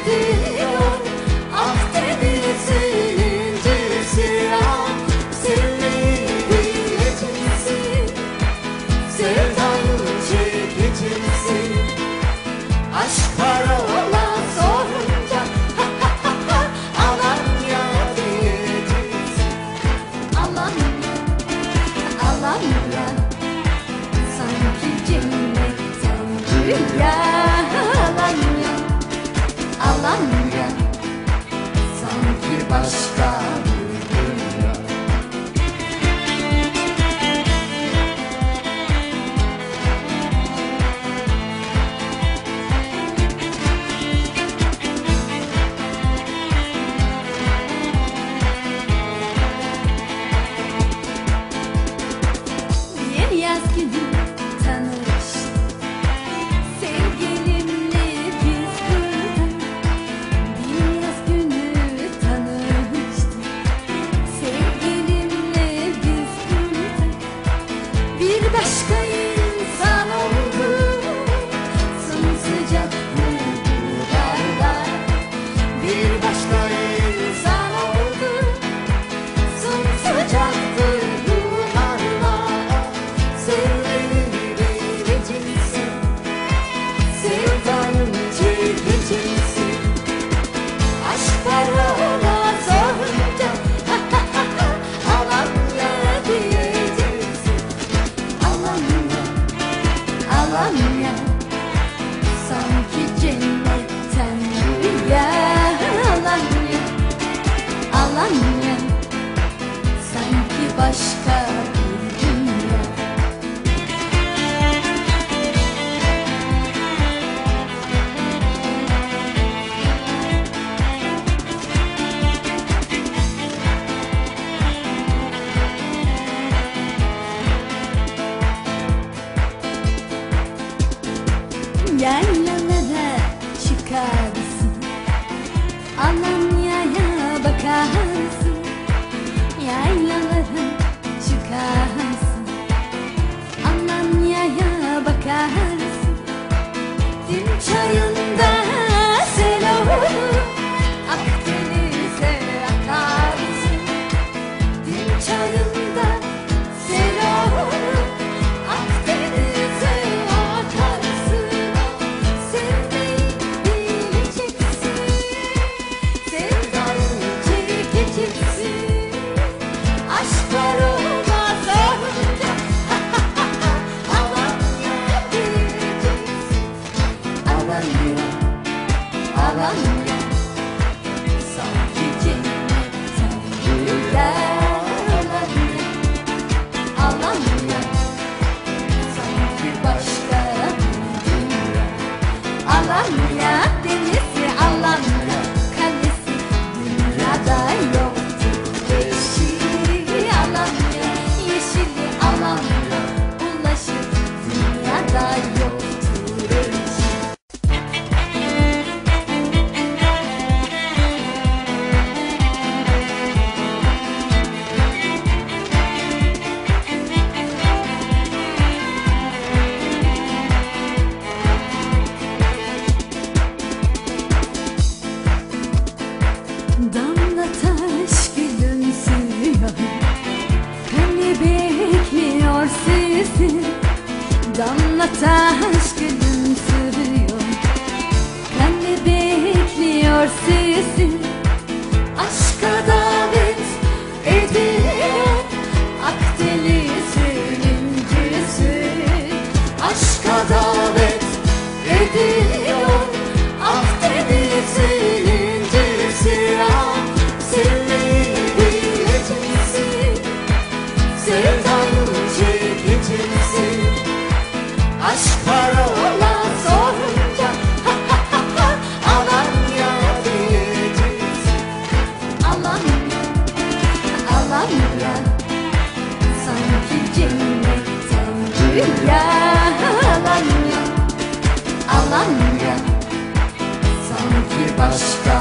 ediyor Akdeniz'in incisi. Sevmeyi bileceksin, sevdanın çekeceksin. Aşk parola sorunca Alanya diyeceksin. Alanya, Alanya, sanki cennetten rüya. Alanya, Alanya, sanki başka bir dünya. Bir yaz günü tanıştık, sevgilimle biz burada. Bir yaz günü tanıştık, sevgilimle biz burada. Bir başka insan olduk, sımsıcak duygularla. Bir başka insan olduk, sımsıcak duygularla. Sevmeyi bileceksin, sevdanın çekeceksin. Aşk parola sorunca Alanya diyeceksin. Alanya, Alanya, sanki cennetten rüya. Alanya, Alanya, sanki başka bir dünya. Yaylalara çıkarsın, Alanya'ya bakarsın. Yaylalara çıkarsın, Alanya'ya bakarsın. Dün çayında sel olur, Akdeniz'e akarsın. Dün çayında sel olur, Akdeniz'e akarsın. Sevmeyi bileceksin, sevdanın çekeceksin. Aşk parola sorunca Alanya diyeceksin. Alanya, Alanya, sanki cennetten rüya. Alanya, Alanya, sanki başka bir dünya. Alanya denizi, Alanya kalesi, dünyada yoktur eşi. Alanya yeşili, Alanya ulaşır, dünyada yoktur eşi. Damla taş gülümsüyor, kalbi bekliyor sizi. Damla taş gülümsüyor, kalbi bekliyor sizi. Aşka davet ediyor Akdeniz'in incisi. Aşka davet ediyor Akdeniz'in incisi. Sevmeyi bileceksin, sevdanın çekeceksin. Aşk parola sorunca Alanya diyeceksin. Alanya, Alanya, sanki cennetten rüya. Alanya, Alanya, sanki başka